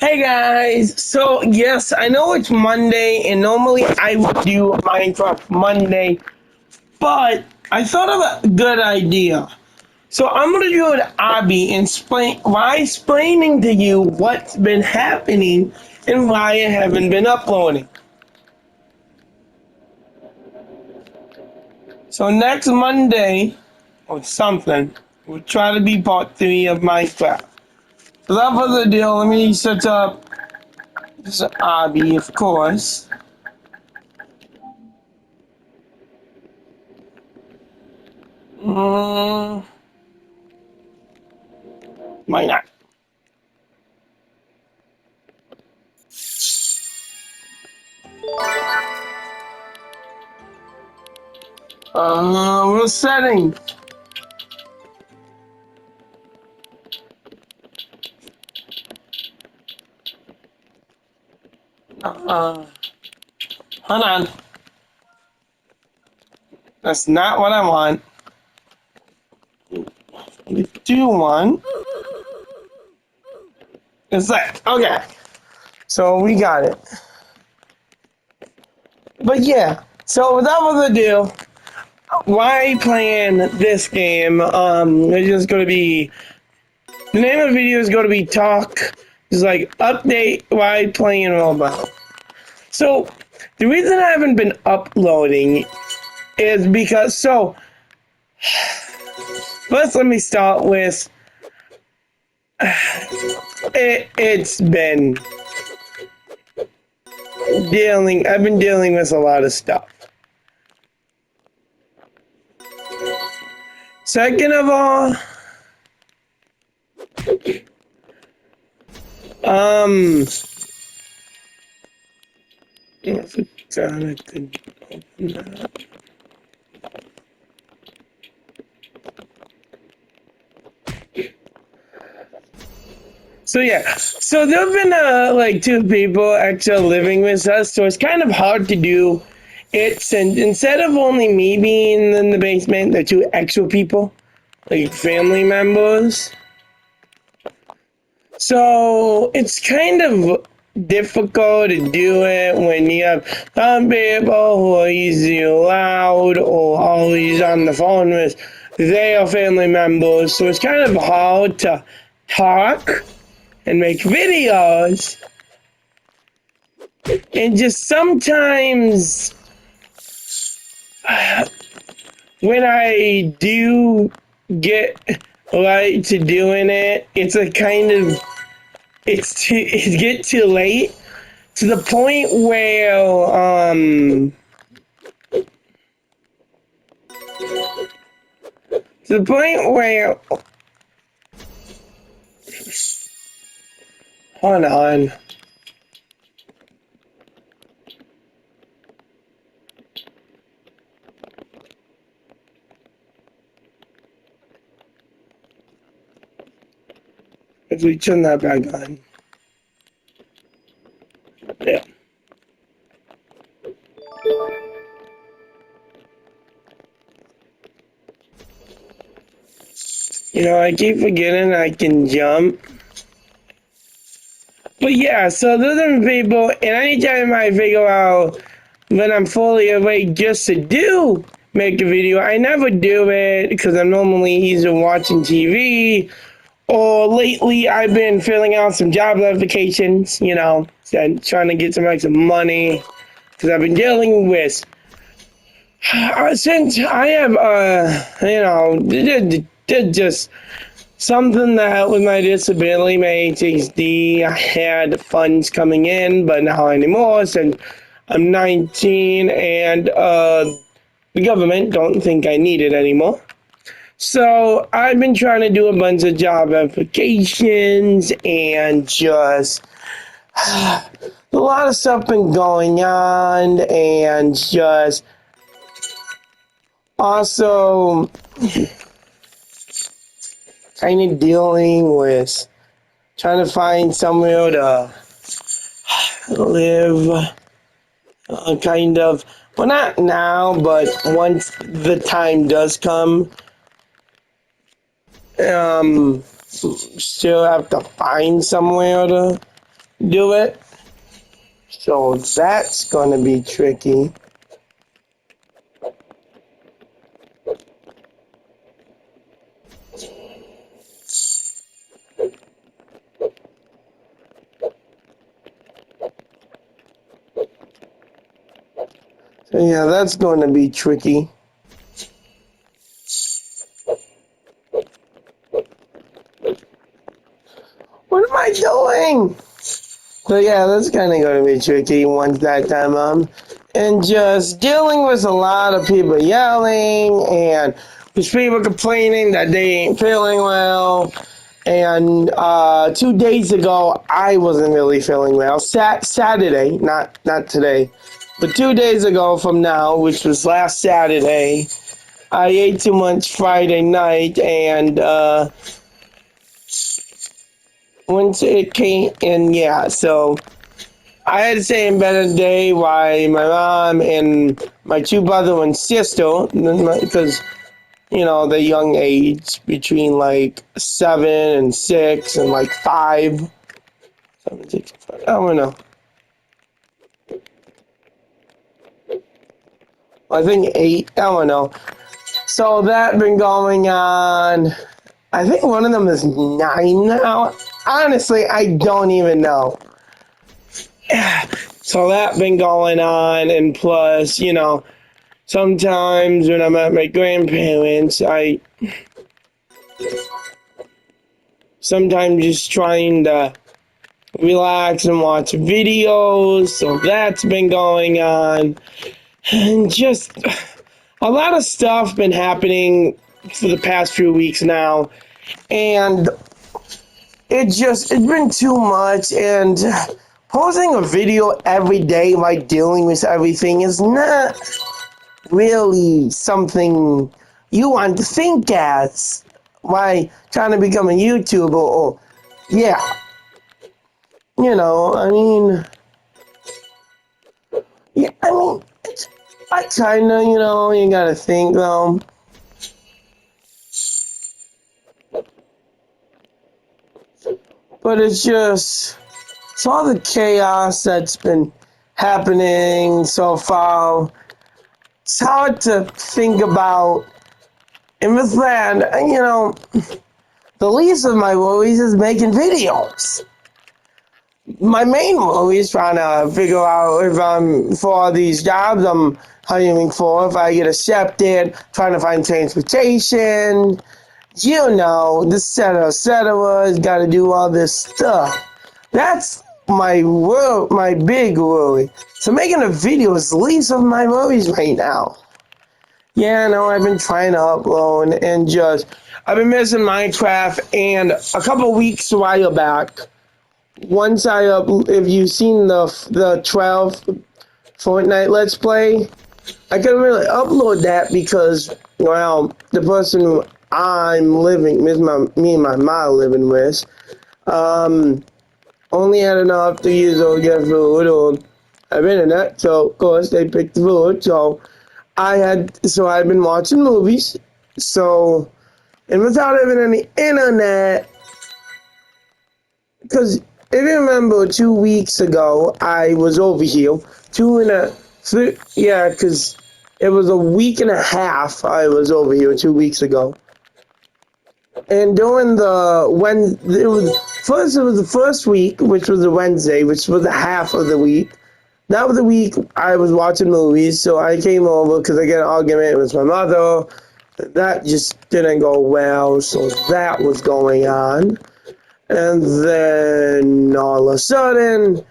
Hey guys, so yes, I know it's Monday and normally I would do Minecraft Monday, but I thought of a good idea. So I'm gonna do an obby and explain why explaining to you what's been happening and why I haven't been uploading. So next Monday or something, we'll try to be part 3 of Minecraft. Without further ado, let me set up this obby, of course. Mm, why not? We're setting. Hold on. That's not what I want. We do want. It's that. Okay. So we got it. But yeah. So without further ado, why playing this game? It's just gonna be the name of the video is gonna be talk. It's like update why playing Roblox. So the reason I haven't been uploading is because first let me start with it's been I've been dealing with a lot of stuff. Second of all, Jonathan, open that up. So yeah, so there have been like two people actually living with us, so it's kind of hard to do it. And instead of only me being in the basement, there are two extra people, like family members. So it's kind of difficult to do it when you have some people who are easily loud or always on the phone with their family members. So it's kind of hard to talk and make videos. And just sometimes when I do get right to doing it, it's a kind of it get too late to the point where to the point where hold on. If we turn that back on. Yeah. You know, I keep forgetting I can jump. But yeah, so those are people, and anytime I figure out when I'm fully awake just to do make a video, I never do it because I'm normally either watching TV or lately I've been filling out some job applications, you know, and trying to get some extra money because I've been dealing with since I have you know, just something that with my disability, my ADHD, I had funds coming in, but not anymore since I'm 19 and the government don't think I need it anymore. So I've been trying to do a bunch of job applications and just a lot of stuff been going on and just also kind of dealing with trying to find somewhere to live, kind of. Well, not now, but once the time does come, still have to find somewhere to do it. So that's going to be tricky. So yeah, that's going to be tricky. What am I doing? So yeah, that's kind of going to be tricky once that time and just dealing with a lot of people yelling and just people complaining that they ain't feeling well. And 2 days ago, I wasn't really feeling well. Saturday, not today, but 2 days ago from now, which was last Saturday, I ate too much Friday night, and once it came, and yeah, so I had to stay in bed a day while my mom and my two brother and sister, because the young age between like 7 and 6 and like 5, 7, 6, 5, I don't know. I think 8, I don't know. So that been going on. I think one of them is 9 now. Honestly, I don't even know. So that been going on, and plus, sometimes when I'm at my grandparents, I sometimes just trying to relax and watch videos. So that's been going on, and just a lot of stuff been happening for the past few weeks now, and it's been too much, and posting a video every day like dealing with everything is not really something you want to think as why trying to become a YouTuber or yeah. I mean, yeah, I mean, I kinda, you gotta think though. But it's all the chaos that's been happening so far. It's hard to think about. And with that, the least of my worries is making videos. My main worry is trying to figure out if I'm for these jobs I'm hiring for, if I get accepted, trying to find transportation, the cetera, got to do all this stuff. That's my big worry. So making a video is the least of my worries right now. Yeah, no, I've been trying to upload and I've been missing Minecraft, and a couple weeks a while back, once if you've seen the 12 Fortnite Let's Play, I couldn't really upload that because, well, the person who I'm living with, me and my mom living with, only had enough to use or get food or have internet, so of course they picked the food, so I've been watching movies, and without having any internet, because if you remember 2 weeks ago, I was over here, because it was a week and a half I was over here 2 weeks ago. And during it was the first week, which was a Wednesday, which was a half of the week. That was the week I was watching movies, so I came over because I got an argument with my mother. That just didn't go well, so that was going on. And then all of a sudden,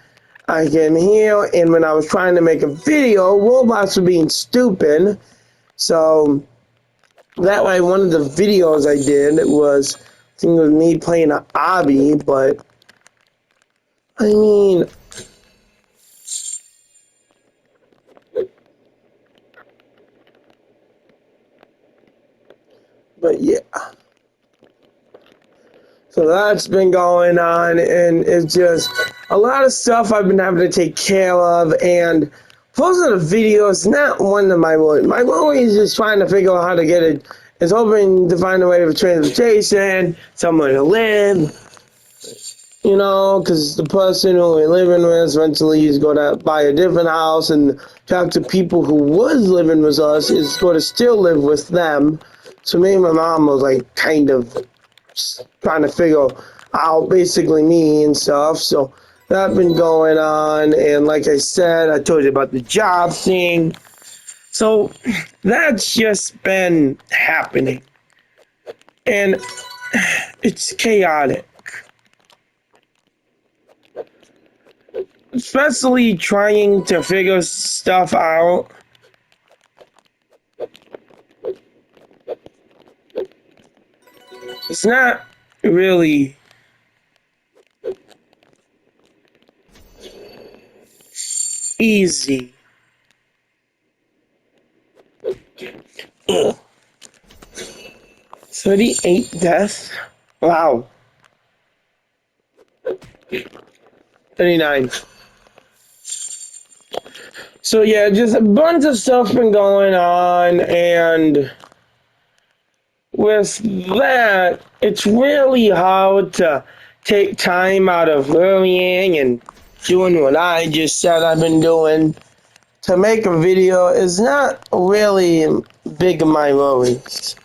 I came here, and when I was trying to make a video, Roblox were being stupid. So that way, one of the videos I did was, I think it was me playing an obby, but I mean, but yeah. So that's been going on, and it's just a lot of stuff I've been having to take care of, and posting a video is not one of my worries. My worry is just trying to figure out how to get it. It's hoping to find a way for transportation, somewhere to live. because the person who we're living with eventually is going to buy a different house, and talk to people who was living with us is going to still live with them. So me and my mom was like kind of trying to figure out basically me and stuff. So that's been going on, and like I said, I told you about the job thing. So that's just been happening, and it's chaotic. Especially trying to figure stuff out. It's not really easy. Ugh. 38 deaths? Wow. 39. So yeah, just a bunch of stuff been going on, and with that, it's really hard to take time out of worrying and doing what I just said I've been doing. To make a video is not really big of my worries.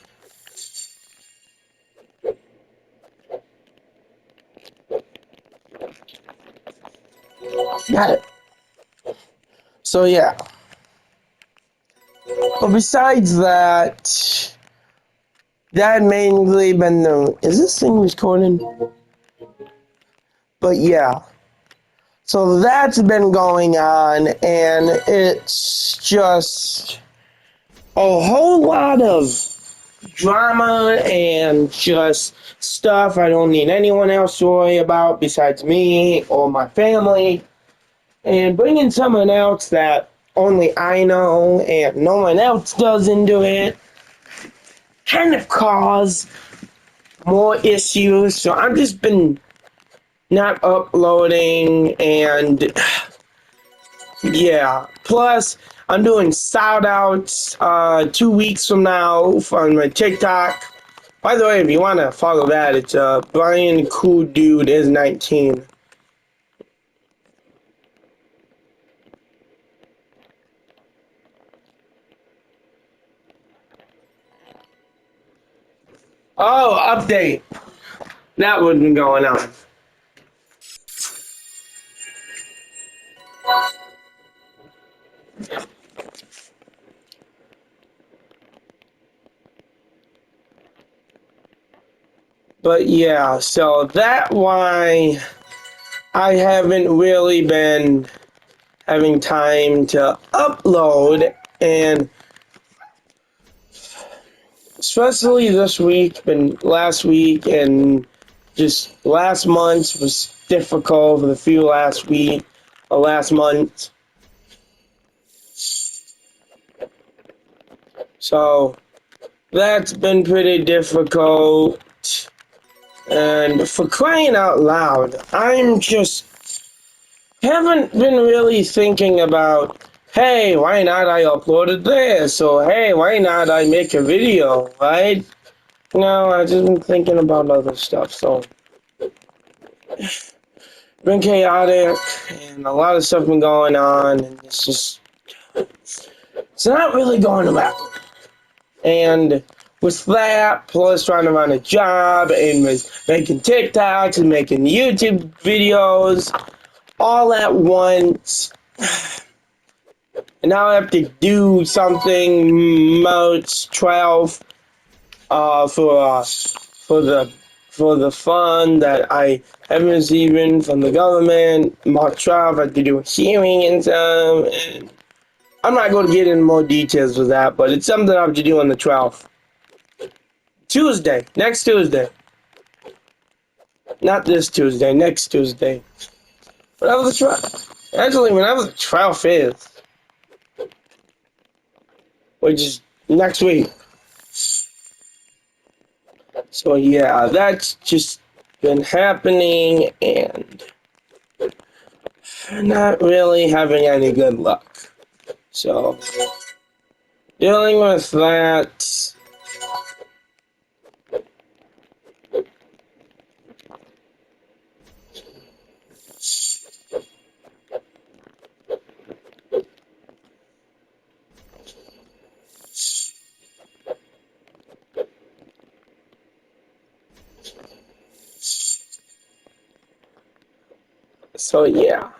Got it. So yeah. But besides that, that mainly been the. Is this thing recording? But yeah. So that's been going on, and it's just a whole lot of drama and just stuff I don't need anyone else to worry about besides me or my family. And bringing someone else that only I know and no one else does into it kind of cause more issues. So I've just been not uploading, and yeah. Plus, I'm doing shout outs 2 weeks from now on my TikTok. By the way, if you want to follow that, it's Brian Cool Dude is 19. Oh, update. That would be going on. But yeah, so that why I haven't really been having time to upload, and especially this week, been last week, and just last month was difficult for the few last week or last month. So that's been pretty difficult. And for crying out loud, I'm just haven't been really thinking about, hey, why not I uploaded this? Or hey, why not I make a video, right? No, I've just been thinking about other stuff. So been chaotic, and a lot of stuff been going on, and it's not really going well. And with that, plus trying to run a job and with making TikToks and making YouTube videos all at once, and now I have to do something March 12th for the fund that I haven't received from the government. March 12th, I have to do a hearing and some. And I'm not going to get into more details with that, but it's something I have to do on the 12th. Tuesday, next Tuesday. Not this Tuesday, next Tuesday. Whatever the 12th. Actually, whenever the 12th is, which is next week. So yeah, that's just been happening, and not really having any good luck. So dealing with that. So yeah.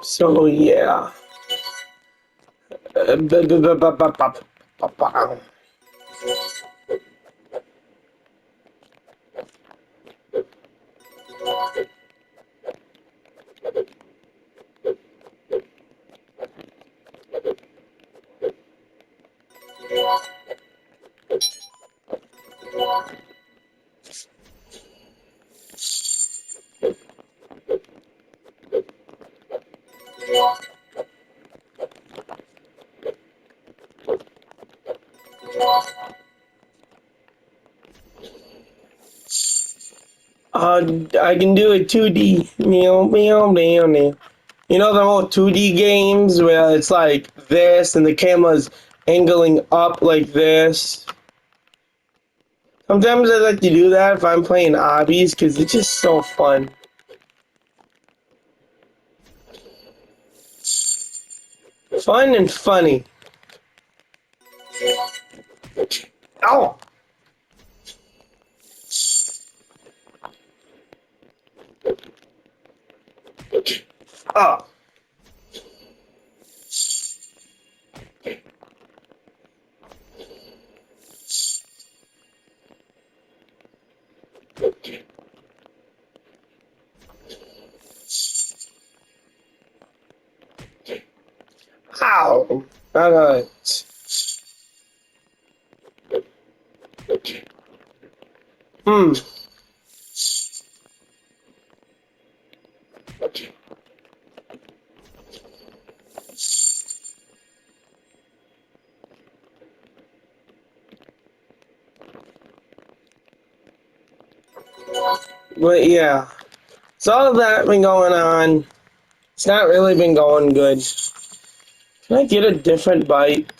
So yeah. I can do a 2D. Meow, meow, meow, meow. You know the old 2D games where it's like this and the camera's angling up like this? Sometimes I like to do that if I'm playing obbies because it's just so fun. Fun and funny. Ow! Oh. Ow! Alright. Hmm. But yeah. So all of that been going on. It's not really been going good. Can I get a different bike?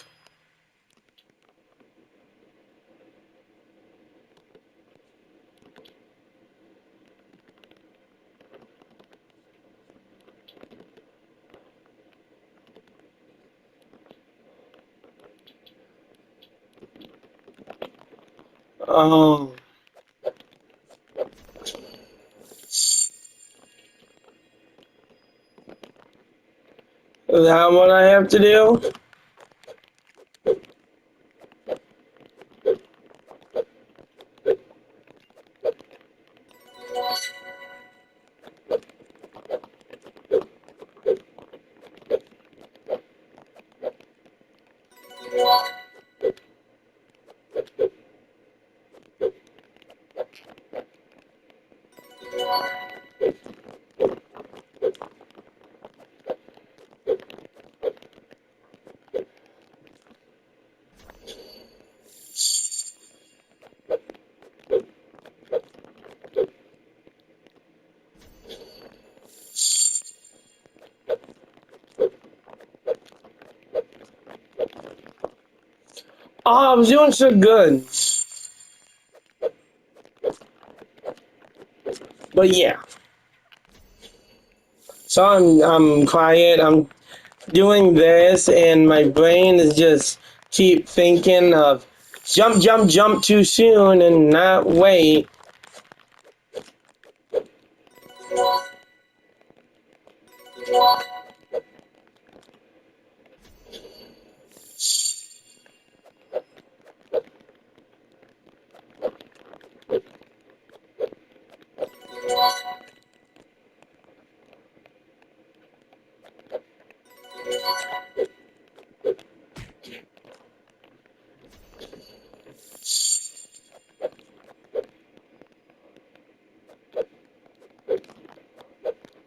Oh. Is that what I have to do? Oh, I was doing so good. But yeah. So I'm quiet. I'm doing this, and my brain is just keep thinking of jump, jump, jump too soon and not wait.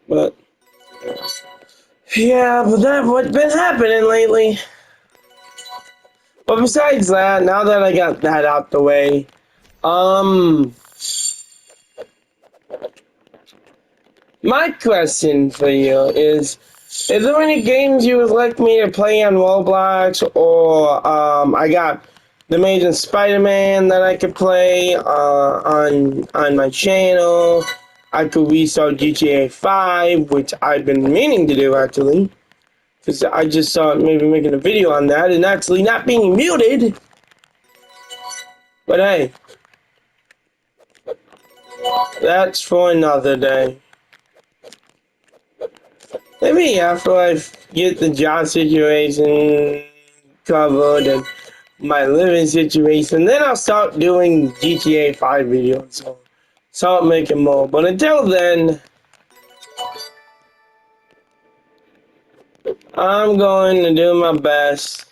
But yeah, but that what's been happening lately. But besides that, now that I got that out the way, um, my question for you is there any games you would like me to play on Roblox, or I got the Amazing Spider-Man that I could play on my channel, I could restart GTA 5, which I've been meaning to do actually. Because I just saw maybe making a video on that and actually not being muted. But hey, that's for another day. Maybe after I get the job situation covered and my living situation, then I'll start doing GTA 5 videos. So start making more. But until then, I'm going to do my best.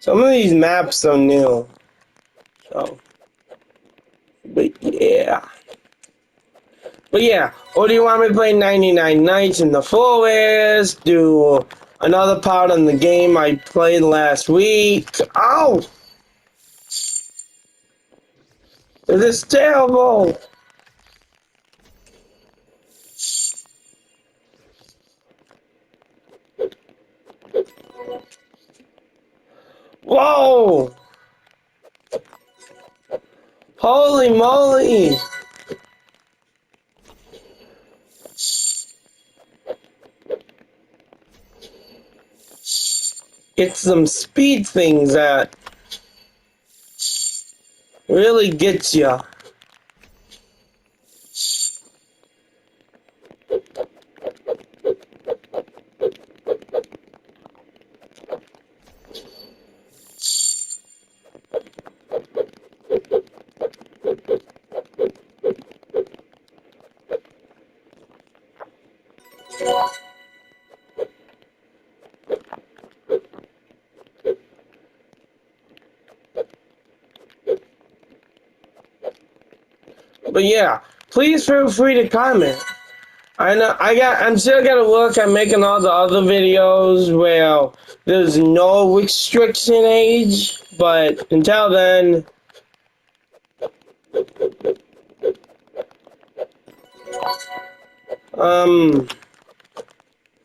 Some of these maps are new. So, but yeah. But yeah, or do you want me to play 99 Nights in the Forest? Do another part on the game I played last week? Oh! This is terrible! Whoa! Holy moly! It's some speed things that really gets ya. But yeah, please feel free to comment. I know I'm still gonna work on making all the other videos where there's no restriction age, but until then,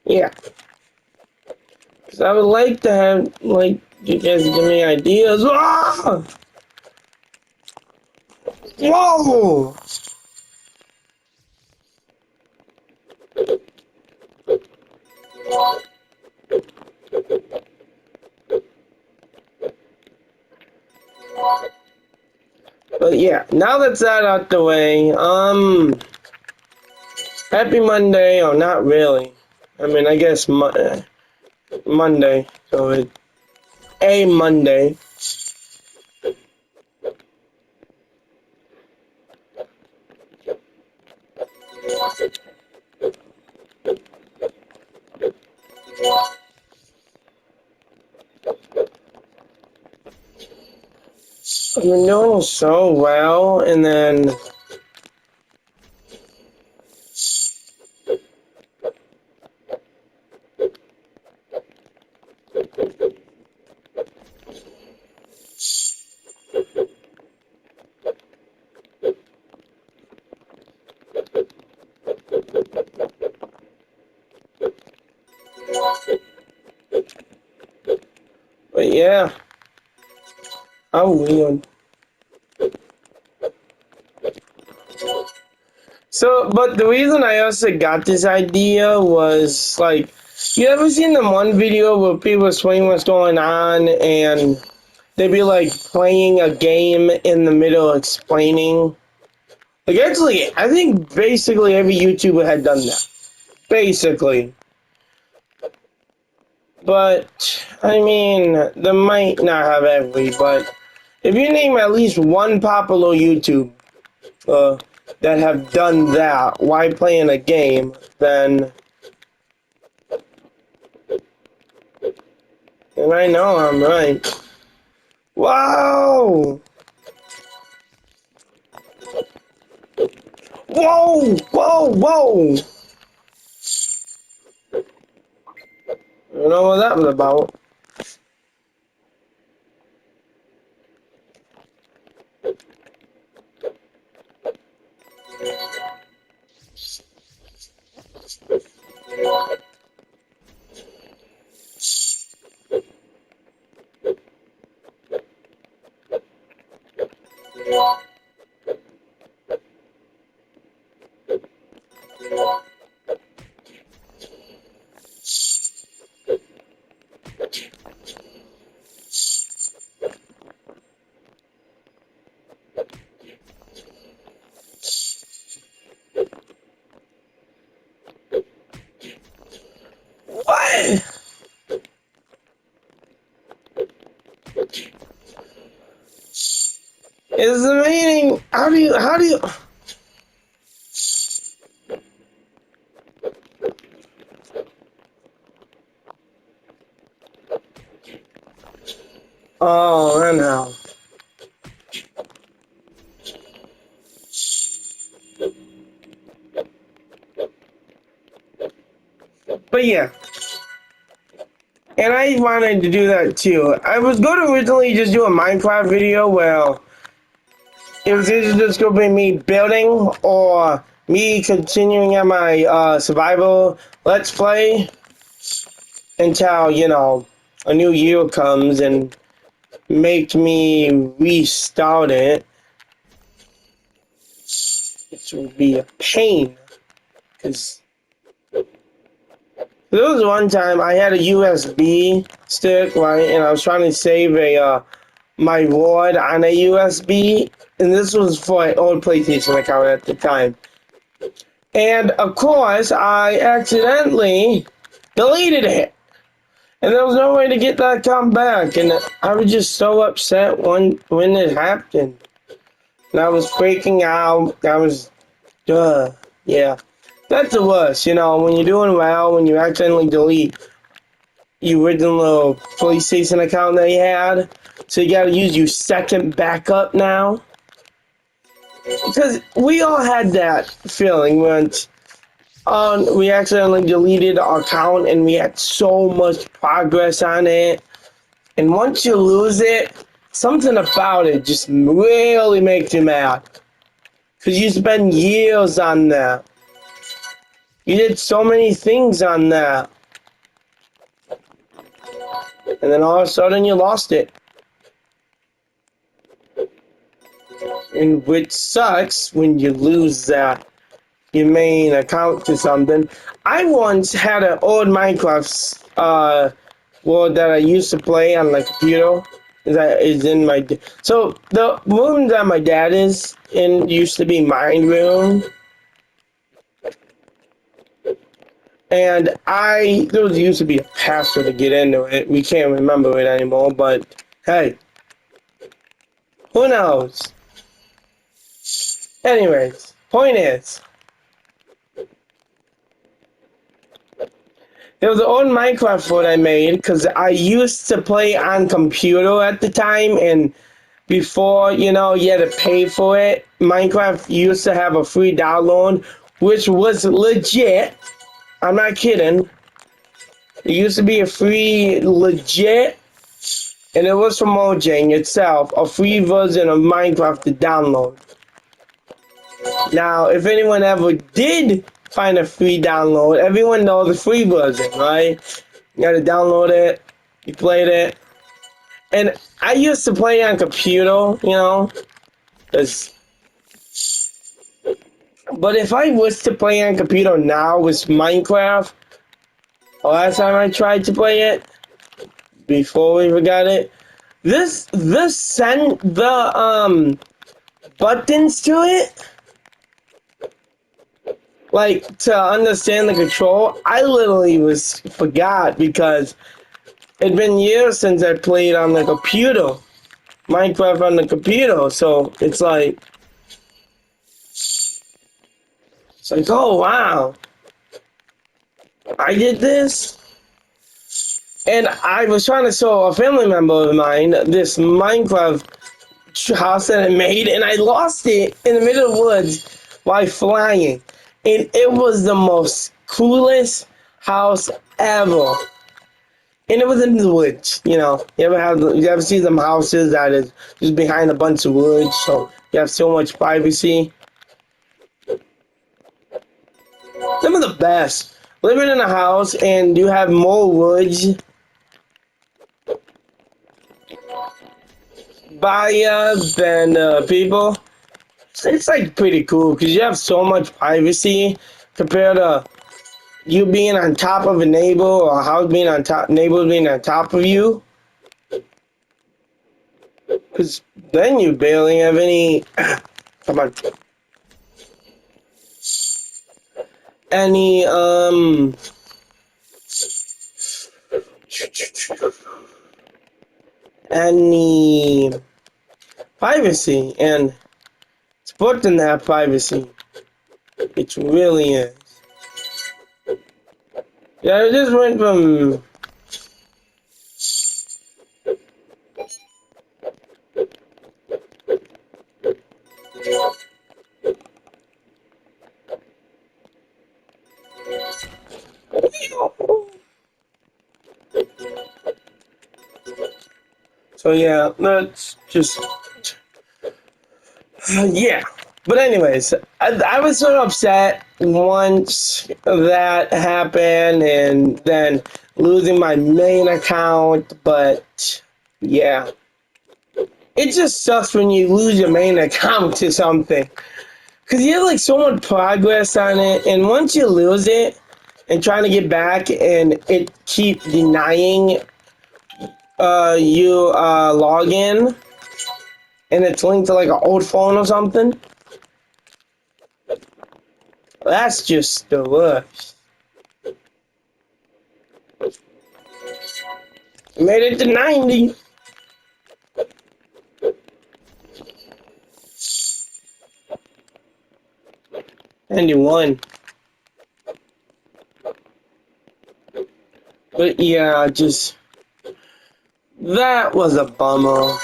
yeah. Cause I would like to have you guys give me ideas. Ah! Whoa! But yeah, now that's that out the way, happy Monday, or not really. I mean, I guess Monday, so it's a Monday. I've been doing so well, and then but yeah, how weird. So, but the reason I also got this idea was like, you ever seen the one video where people explain what's going on and they'd be like playing a game in the middle of explaining? Like, actually, I think basically every YouTuber had done that. Basically. But, I mean, they might not have every, but if you name at least one popular YouTube that have done that while playing a game, then I know I'm right. Wow! Whoa! Whoa! Whoa! I don't know what that was about. What? Is the meaning? How do you? Oh, I know. But yeah. And I wanted to do that too. I was going to originally just do a Minecraft video where it was either just going to be me building or me continuing at my survival let's play until, you know, a new year comes and make me restart it. Which would be a pain. Because there was one time I had a USB stick, right, and I was trying to save a my ward on a USB, and this was for an old PlayStation account at the time. And of course, I accidentally deleted it, and there was no way to get that account back. And I was just so upset when it happened, and I was freaking out. I was, yeah. That's the worst, you know, when you're doing well, when you accidentally delete your original PlayStation account that you had, so you gotta use your second backup now. Because we all had that feeling when we accidentally deleted our account and we had so much progress on it. And once you lose it, something about it just really makes you mad. Because you spend years on that. You did so many things on that. And then all of a sudden you lost it. And which sucks when you lose your main account to something. I once had an old Minecraft world that I used to play on my computer. That is in my so the room that my dad is in used to be my room, and there was used to be a password to get into it. We can't remember it anymore, but hey, who knows? Anyways, point is, there was an old Minecraft world I made because I used to play on computer at the time, and before, you know, you had to pay for it. Minecraft used to have a free download, which was legit. I'm not kidding. It used to be a free, legit, and it was from Mojang itself, a free version of Minecraft to download. Now, if anyone ever did find a free download, everyone knows the free version, right? You gotta download it, you played it. And I used to play on computer, you know, 'cause but if I was to play on computer now with Minecraft, the last time I tried to play it, before we forgot it, this send the buttons to it, like to understand the control, I literally was forgot because it'd been years since I played on the computer, Minecraft on the computer, so it's like, oh wow, I did this. And I was trying to show a family member of mine this Minecraft house that I made, and I lost it in the middle of the woods while flying. And it was the most coolest house ever. And it was in the woods, you know. You ever see them houses that is just behind a bunch of woods, so you have so much privacy. Some of the best. Living in a house and you have more woods. by than people. It's like pretty cool because you have so much privacy compared to you being on top of a neighbor or a house being on top, neighbors being on top of you. Because then you barely have any. Come on. Any any privacy, and it's important to have privacy. It really is. Yeah, I just went from. So yeah, that's just yeah. But anyways, I was sort of upset once that happened, and then losing my main account. But yeah, it just sucks when you lose your main account to something because you have like so much progress on it, and once you lose it and trying to get back, and it keep denying you log in, and it's linked to like an old phone or something. That's just the worst. Made it to 90. 91. But yeah, just that was a bummer.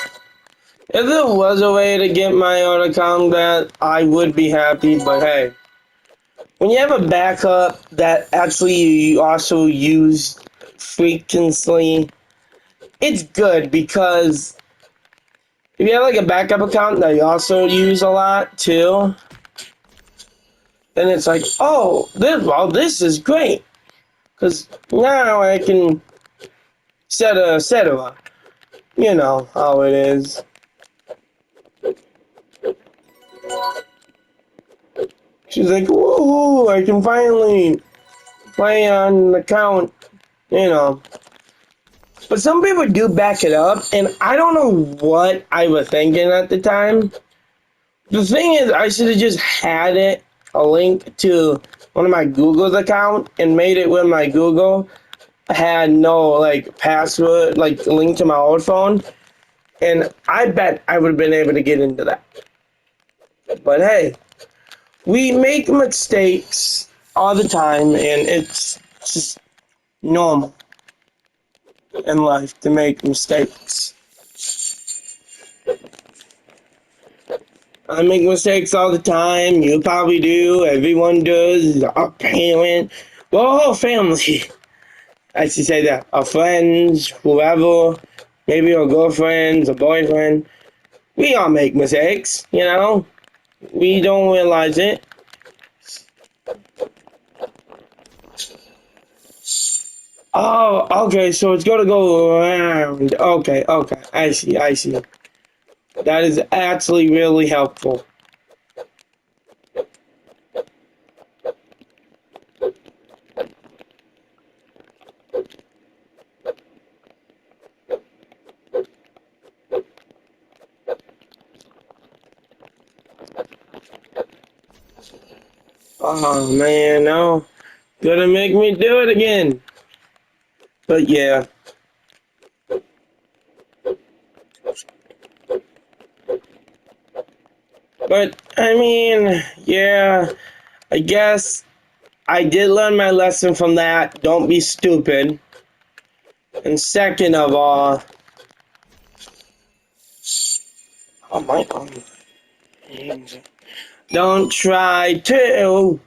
If there was a way to get my own account back, I would be happy. But hey, when you have a backup that actually you also use frequently, it's good because if you have like a backup account that you also use a lot too, then it's like, oh, this is great because now I can etc. You know how it is. She's like, woohoo, I can finally play on an account, you know. But some people do back it up, and I don't know what I was thinking at the time. The thing is, I should have just had it, a link to one of my Google's account, and made it with my Google had no, like, password, like, link to my old phone, and I bet I would have been able to get into that. But hey, we make mistakes all the time, and it's just normal in life to make mistakes. I make mistakes all the time. You probably do. Everyone does. Our parent, well, our whole family. I should say that. Our friends, whoever, maybe our girlfriends, our boyfriend. We all make mistakes, you know? We don't realize it. Oh, okay, so it's gonna go around. Okay, I see. That is actually really helpful. Oh man, no. Gonna make me do it again. But yeah. But I mean, yeah, I guess I did learn my lesson from that. Don't be stupid. And second of all, oh my god. Don't try to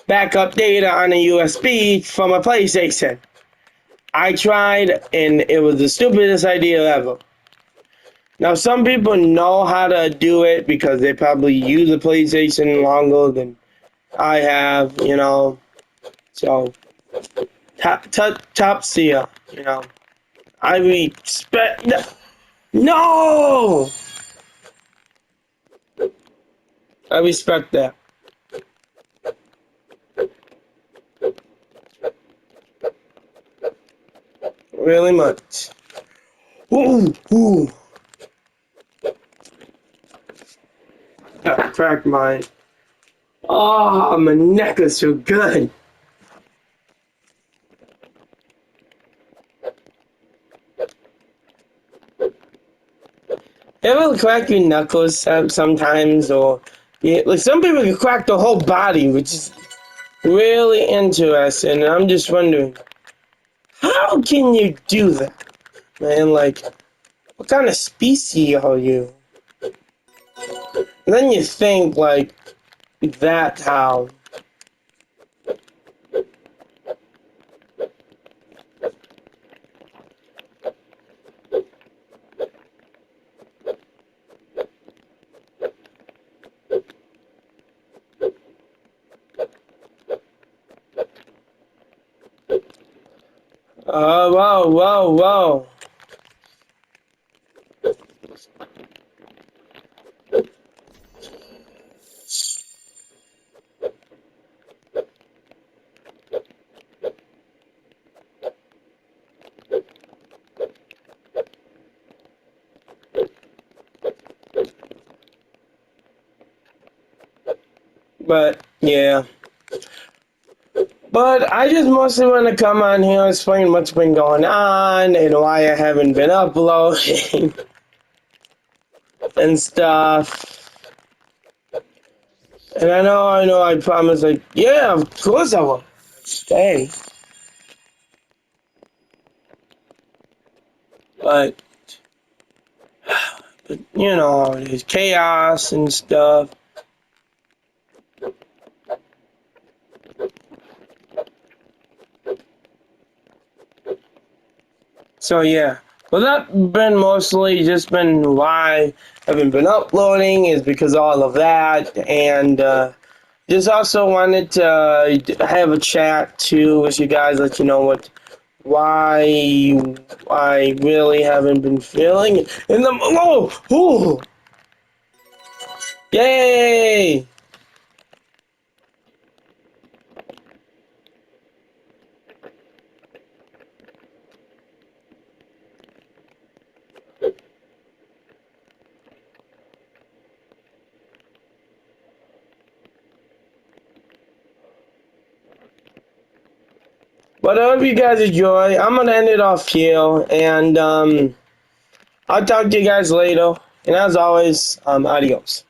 back up data on a USB from a PlayStation. I tried and it was the stupidest idea ever. Now some people know how to do it because they probably use a PlayStation longer than I have, you know. So top tier, you know. I respect. No! I respect that. Really much. Ooh, ooh. I cracked mine. Oh, my neck is so good. You ever crack your knuckles sometimes, or yeah, like some people can crack the whole body, which is really interesting. And I'm just wondering, how can you do that, man? Like, what kind of species are you? And then you think like that how. Oh, wow, wow, wow. But yeah. But I just mostly want to come on here and explain what's been going on and why I haven't been uploading and stuff. And I promised, like, yeah, of course I will stay. But, you know, there's chaos and stuff. So yeah, well that been mostly just been why I haven't been uploading is because of all of that, and just also wanted to have a chat too with you guys, let you know why I really haven't been feeling in the yay. But I hope you guys enjoy. I'm gonna end it off here, and I'll talk to you guys later. And as always, adios.